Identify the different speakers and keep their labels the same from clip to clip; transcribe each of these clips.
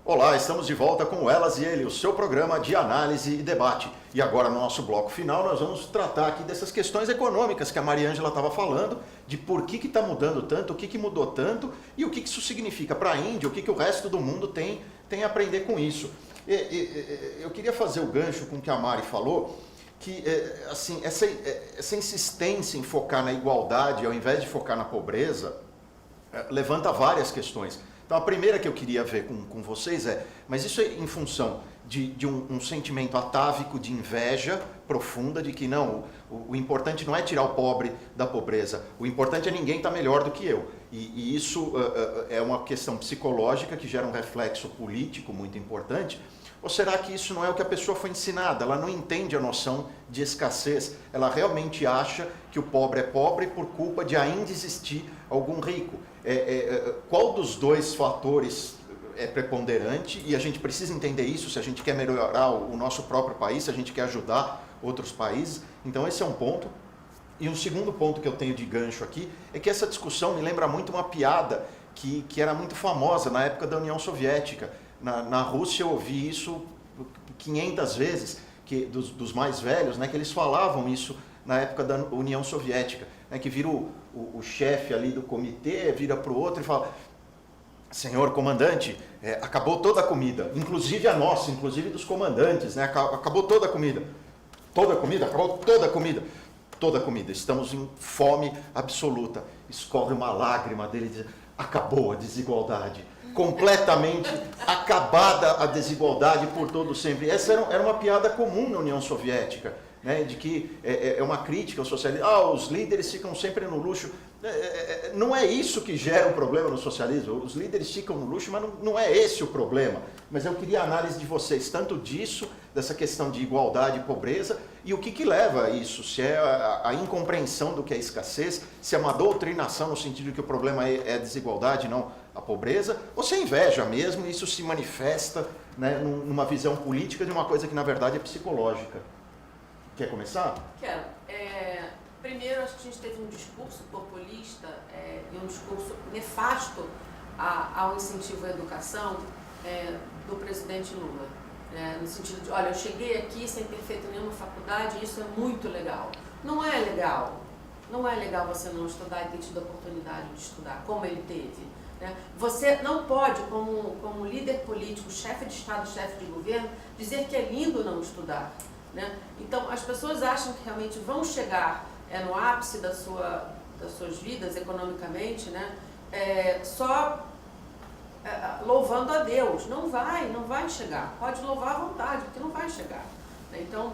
Speaker 1: Olá, estamos de volta com Elas e Ele, o seu programa de análise e debate. E agora, no nosso bloco final, nós vamos tratar aqui dessas questões econômicas que a Mariângela estava falando, de por que está mudando tanto, o que mudou tanto e o que isso significa para a Índia, o que o resto do mundo tem a aprender com isso. Eu queria fazer o gancho com o que a Mari falou, que assim, essa insistência em focar na igualdade ao invés de focar na pobreza, levanta várias questões. Então, a primeira que eu queria ver com vocês mas isso é em função de um sentimento atávico de inveja profunda, de que não, o importante não é tirar o pobre da pobreza, o importante é ninguém estar melhor do que eu. E isso é uma questão psicológica que gera um reflexo político muito importante. Ou será que isso não é o que a pessoa foi ensinada? Ela não entende a noção de escassez, ela realmente acha que o pobre é pobre por culpa de ainda existir algum rico. Qual dos dois fatores é preponderante? E a gente precisa entender isso se a gente quer melhorar o nosso próprio país, se a gente quer ajudar outros países. Então esse é um ponto. E um segundo ponto que eu tenho de gancho aqui é que essa discussão me lembra muito uma piada que era muito famosa na época da União Soviética. Na Rússia eu ouvi isso 500 vezes, dos mais velhos, né, que eles falavam isso na época da União Soviética, né, que vira o chefe ali do comitê, vira para o outro e fala: senhor comandante, acabou toda a comida, inclusive a nossa, inclusive dos comandantes, né, acabou toda a comida. Toda a comida? Acabou toda a comida. Toda a comida, estamos em fome absoluta. Escorre uma lágrima dele e diz: acabou a desigualdade. Completamente acabada a desigualdade por todo sempre. Essa era uma piada comum na União Soviética, né, de que é uma crítica ao socialismo. Os líderes ficam sempre no luxo. Não é isso que gera um problema no socialismo. Os líderes ficam no luxo, mas não é esse o problema. Mas eu queria a análise de vocês, tanto disso, dessa questão de igualdade e pobreza, e o que leva a isso. Se é a incompreensão do que é escassez, se é uma doutrinação no sentido de que o problema é a desigualdade, não a pobreza, ou se é inveja mesmo, e isso se manifesta, né, numa visão política de uma coisa que na verdade é psicológica. Quer começar?
Speaker 2: Quero. Primeiro, acho que a gente teve um discurso populista e um discurso nefasto ao incentivo à educação do presidente Lula. No sentido de, olha, eu cheguei aqui sem ter feito nenhuma faculdade e isso é muito legal. Não é legal. Não é legal você não estudar e ter tido a oportunidade de estudar, como ele teve. Você não pode, como líder político, chefe de Estado, chefe de governo, dizer que é lindo não estudar. Então, as pessoas acham que realmente vão chegar no ápice das suas vidas economicamente, só louvando a Deus. Não vai chegar. Pode louvar à vontade, porque não vai chegar. Então,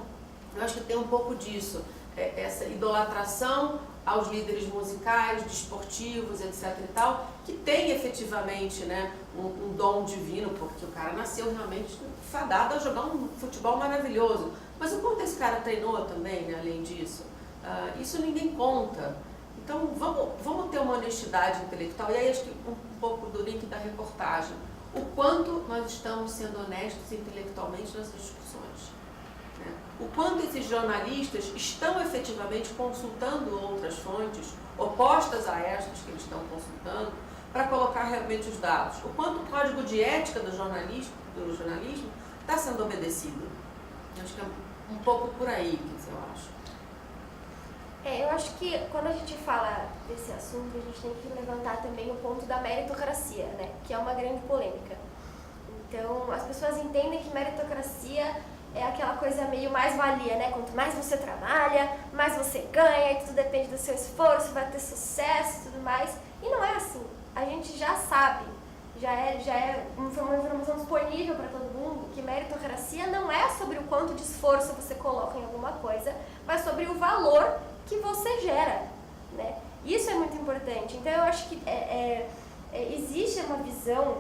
Speaker 2: eu acho que tem um pouco disso, essa idolatração aos líderes musicais, desportivos, etc. e tal, que tem efetivamente um dom divino, porque o cara nasceu realmente fadado a jogar um futebol maravilhoso. Mas o quanto esse cara treinou também, além disso? Isso ninguém conta. Então, vamos ter uma honestidade intelectual. E aí, acho que um pouco do link da reportagem. O quanto nós estamos sendo honestos intelectualmente nessas discussões. O quanto esses jornalistas estão efetivamente consultando outras fontes, opostas a estas que eles estão consultando, para colocar realmente os dados. O quanto o código de ética do jornalismo está sendo obedecido. Acho que é um pouco por aí, eu acho.
Speaker 3: Eu acho que quando a gente fala desse assunto, a gente tem que levantar também o ponto da meritocracia, que é uma grande polêmica. Então, as pessoas entendem que meritocracia é aquela coisa meio mais-valia, Quanto mais você trabalha, mais você ganha, e tudo depende do seu esforço, vai ter sucesso e tudo mais. E não é assim. A gente já sabe, já é uma informação disponível para todo mundo, que meritocracia não é sobre o quanto de esforço você coloca em alguma coisa, mas sobre o valor que você gera, Isso é muito importante. Então, eu acho que existe uma visão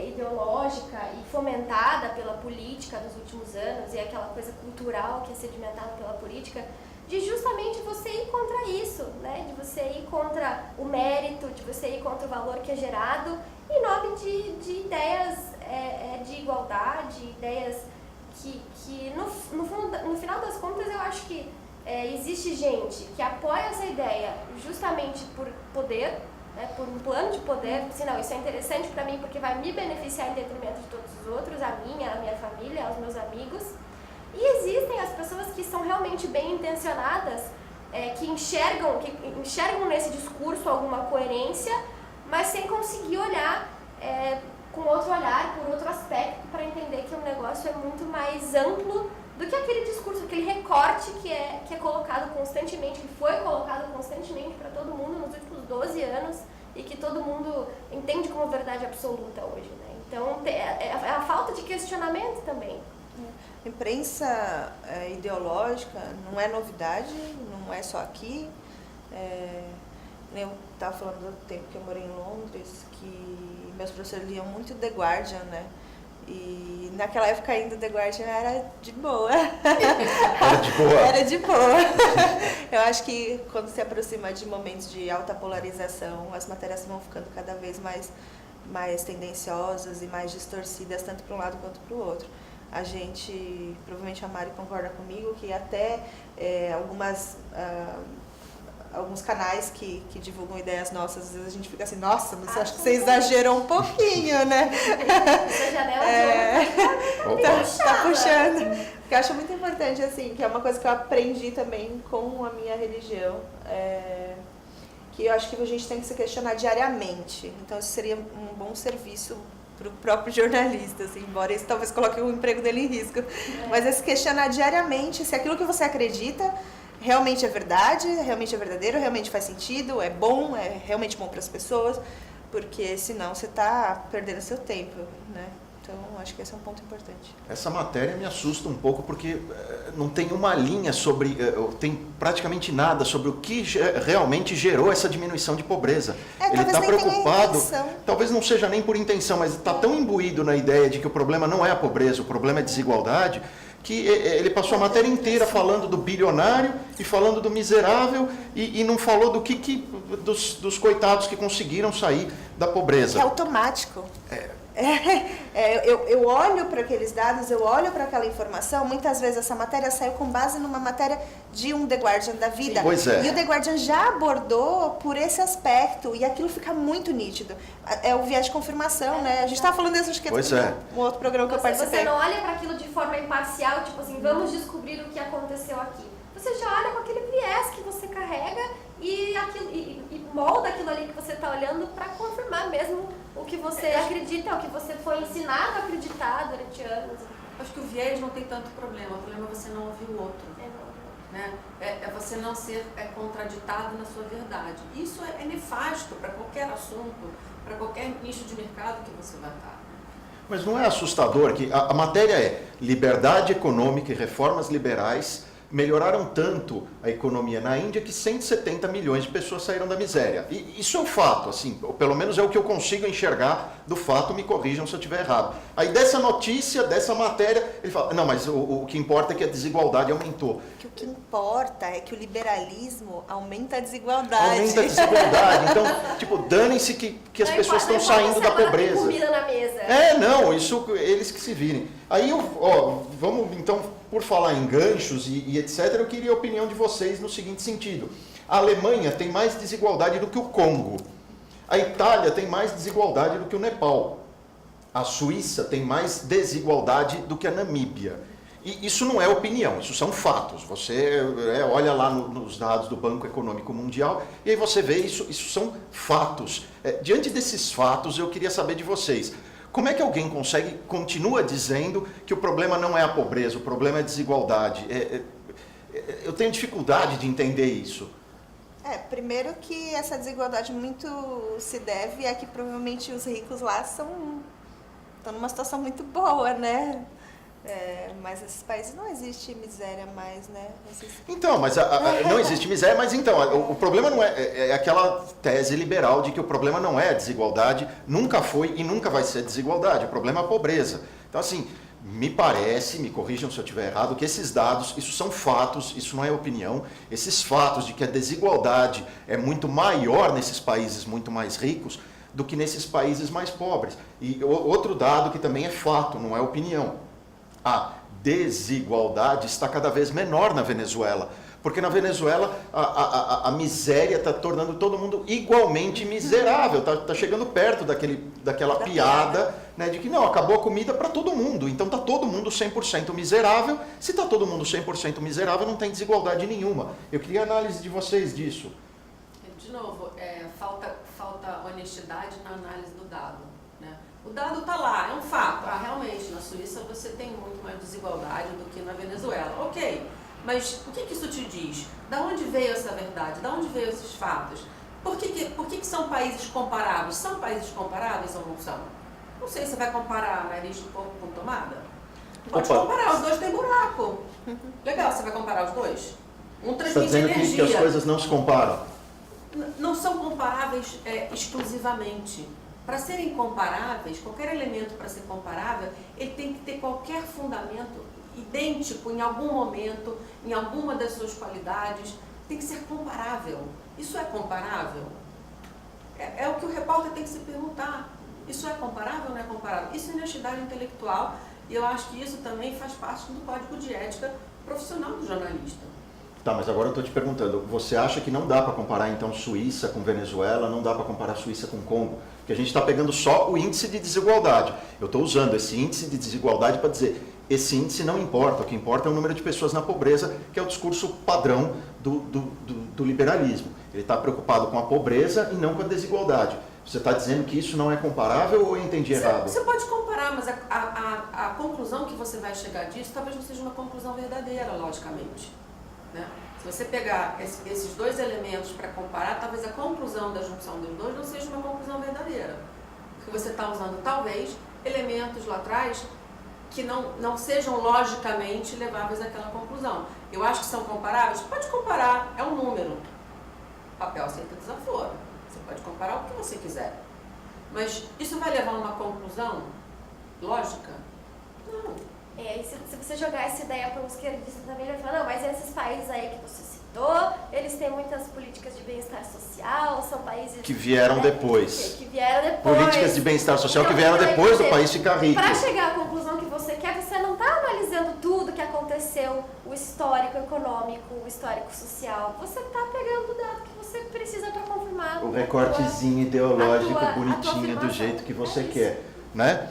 Speaker 3: ideológica e fomentada pela política dos últimos anos, e aquela coisa cultural que é sedimentada pela política, de justamente você ir contra isso, de você ir contra o mérito, de você ir contra o valor que é gerado, em nome de ideias de igualdade, ideias que no final das contas, eu acho que existe gente que apoia essa ideia justamente por poder, né, por um plano de poder, assim, não, isso é interessante para mim porque vai me beneficiar em detrimento de todos os outros, a minha família, aos meus amigos. E existem as pessoas que são realmente bem intencionadas, que enxergam nesse discurso alguma coerência, mas sem conseguir olhar com outro olhar, por outro aspecto, para entender que o negócio é muito mais amplo do que aquele discurso, aquele recorte que é colocado constantemente, que foi colocado constantemente para todo mundo nos últimos 12 anos e que todo mundo entende como verdade absoluta hoje, né? Então, é a falta de questionamento também.
Speaker 4: A imprensa ideológica não é novidade, não é só aqui. Eu estava falando do tempo que eu morei em Londres, que meus professores liam muito The Guardian, né? E naquela época ainda The Guardian era de boa.
Speaker 1: Era de boa?
Speaker 4: Era de boa. Eu acho que quando se aproxima de momentos de alta polarização, as matérias vão ficando cada vez mais tendenciosas e mais distorcidas, tanto para um lado quanto para o outro. A gente, provavelmente a Mari concorda comigo, que até alguns canais que divulgam ideias nossas, às vezes a gente fica assim, nossa, mas acho que você exagerou um pouquinho, né?
Speaker 3: Essa janela
Speaker 4: tá puxando. Porque eu acho muito importante, assim, que é uma coisa que eu aprendi também com a minha religião, que eu acho que a gente tem que se questionar diariamente. Então isso seria um bom serviço para o próprio jornalista, assim, embora isso talvez coloque o emprego dele em risco. Mas é se questionar diariamente se aquilo que você acredita realmente é verdade, realmente é verdadeiro, realmente faz sentido, é bom, é realmente bom para as pessoas, porque senão você está perdendo seu tempo, né? Então, acho que esse é um ponto importante.
Speaker 1: Essa matéria me assusta um pouco porque não tem uma linha sobre, tem praticamente nada sobre o que realmente gerou essa diminuição de pobreza. Ele está preocupado, talvez não seja nem por intenção, mas está tão imbuído na ideia de que o problema não é a pobreza, o problema é a desigualdade, que ele passou a matéria inteira falando do bilionário e falando do miserável e não falou dos coitados que conseguiram sair da pobreza.
Speaker 4: É automático. Eu olho para aqueles dados, eu olho para aquela informação, muitas vezes essa matéria saiu com base numa matéria de um The Guardian da vida.
Speaker 1: Pois é.
Speaker 4: E o The Guardian já abordou por esse aspecto, e aquilo fica muito nítido. É o viés de confirmação, né? A gente estava falando disso, acho que um outro programa que eu participei.
Speaker 3: Você não olha para aquilo de forma imparcial, tipo assim, vamos descobrir o que aconteceu aqui. Você já olha com aquele viés que você carrega e molda aquilo ali que você está olhando para confirmar mesmo o que você acredita, o que você foi ensinado a acreditar durante anos.
Speaker 2: Acho que o viés não tem tanto problema, o problema é você não ouvir o outro. Né? É você não ser contraditado na sua verdade. Isso é nefasto para qualquer assunto, para qualquer nicho de mercado que você vai estar.
Speaker 1: Mas não é assustador que a matéria é liberdade econômica e reformas liberais melhoraram tanto a economia na Índia que 170 milhões de pessoas saíram da miséria. E isso é um fato, assim, ou pelo menos é o que eu consigo enxergar do fato, me corrijam se eu estiver errado. Aí dessa notícia, dessa matéria, ele fala, não, mas o que importa é que a desigualdade aumentou.
Speaker 4: O que importa é que o liberalismo aumenta a desigualdade.
Speaker 1: Aumenta a desigualdade. Então, tipo, danem-se que as pessoas estão saindo da pobreza.
Speaker 3: Tem comida na mesa.
Speaker 1: Não, isso eles que se virem. Aí, vamos então, por falar em ganchos e etc., eu queria a opinião de vocês no seguinte sentido. A Alemanha tem mais desigualdade do que o Congo. A Itália tem mais desigualdade do que o Nepal. A Suíça tem mais desigualdade do que a Namíbia. E isso não é opinião, isso são fatos. Você olha lá nos dados do Banco Econômico Mundial e aí você vê isso são fatos. Diante desses fatos, eu queria saber de vocês. Como é que alguém continua dizendo que o problema não é a pobreza, o problema é a desigualdade? Eu tenho dificuldade de entender isso.
Speaker 4: Primeiro que essa desigualdade muito se deve a que provavelmente os ricos lá estão numa situação muito boa, né? Mas nesses países não existe miséria mais, né?
Speaker 1: Então, mas não existe miséria, mas então, o problema não é aquela tese liberal de que o problema não é a desigualdade, nunca foi e nunca vai ser a desigualdade, o problema é a pobreza. Então, assim, me parece, me corrijam se eu estiver errado, que esses dados, isso são fatos, isso não é opinião, esses fatos de que a desigualdade é muito maior nesses países muito mais ricos do que nesses países mais pobres. E outro dado que também é fato, não é opinião. A desigualdade está cada vez menor na Venezuela, Porque na Venezuela a miséria está tornando todo mundo igualmente miserável, está chegando perto daquela piada, né, de que não, acabou a comida para todo mundo, então está todo mundo 100% miserável. Se está todo mundo 100% miserável, não tem desigualdade nenhuma. Eu queria a análise de vocês disso.
Speaker 2: De novo, falta honestidade na análise do dado, né? O dado está lá, é um fato. Realmente, na Suíça você tem muito mais desigualdade do que na Venezuela. Ok, mas o que isso te diz? Da onde veio essa verdade? Da onde veio esses fatos? Por que são países comparáveis? São países comparáveis ou não são? Não sei se você vai comparar nariz de porco com tomada. Pode comparar, os dois têm buraco. Legal, você vai comparar os dois? Um
Speaker 1: Você está
Speaker 2: transmite
Speaker 1: dizendo
Speaker 2: energia.
Speaker 1: que as coisas não se comparam?
Speaker 2: Não são comparáveis exclusivamente. Para serem comparáveis, qualquer elemento para ser comparável, ele tem que ter qualquer fundamento idêntico em algum momento, em alguma das suas qualidades, tem que ser comparável. Isso é comparável? É o que o repórter tem que se perguntar. Isso é comparável ou não é comparável? Isso é honestidade intelectual e eu acho que isso também faz parte do código de ética profissional do jornalista.
Speaker 1: Tá, mas agora eu estou te perguntando, você acha que não dá para comparar então Suíça com Venezuela, não dá para comparar Suíça com Congo? Porque a gente está pegando só o índice de desigualdade. Eu estou usando esse índice de desigualdade para dizer, esse índice não importa, o que importa é o número de pessoas na pobreza, que é o discurso padrão do liberalismo. Ele está preocupado com a pobreza e não com a desigualdade. Você está dizendo que isso não é comparável ou eu entendi errado?
Speaker 2: Você pode comparar, mas a conclusão que você vai chegar disso talvez não seja uma conclusão verdadeira, logicamente. Né? Se você pegar esses dois elementos para comparar, talvez a conclusão da junção dos dois não seja uma conclusão verdadeira. Porque você está usando, talvez, elementos lá atrás que não sejam logicamente leváveis àquela conclusão. Eu acho que são comparáveis? Pode comparar, é um número. Papel aceita desaforo. Você pode comparar o que você quiser. Mas isso vai levar a uma conclusão lógica? Não.
Speaker 3: E se você jogar essa ideia para um esquerdista também, ele vai falar, não, mas esses países aí que você citou, eles têm muitas políticas de bem-estar social, são países...
Speaker 1: Que vieram depois.
Speaker 3: Que vieram depois.
Speaker 1: Políticas de bem-estar social que vieram depois do país ficar rico.
Speaker 3: Para chegar à conclusão que você quer, você não está analisando tudo que aconteceu, o histórico econômico, o histórico social. Você está pegando o dado que você precisa para confirmar.
Speaker 1: O recortezinho ideológico
Speaker 3: a tua
Speaker 1: bonitinho do
Speaker 3: afirmação.
Speaker 1: jeito que você
Speaker 3: É isso.
Speaker 1: quer, né?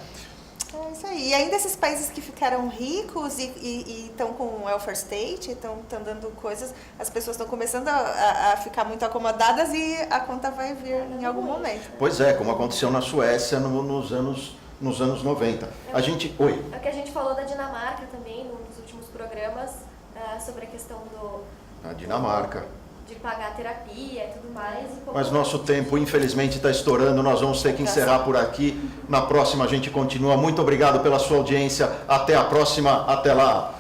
Speaker 4: É isso aí. E ainda esses países que ficaram ricos e estão com o welfare state, estão dando coisas, as pessoas estão começando a ficar muito acomodadas e a conta vai vir em algum momento.
Speaker 1: Pois é, como aconteceu na Suécia nos anos 90. A gente... Oi.
Speaker 3: É o que a gente falou da Dinamarca também, num dos últimos programas, sobre a questão
Speaker 1: A Dinamarca.
Speaker 3: de pagar terapia e tudo mais.
Speaker 1: Mas nosso tempo, infelizmente, está estourando. Nós vamos ter que encerrar por aqui. Na próxima a gente continua. Muito obrigado pela sua audiência. Até a próxima. Até lá.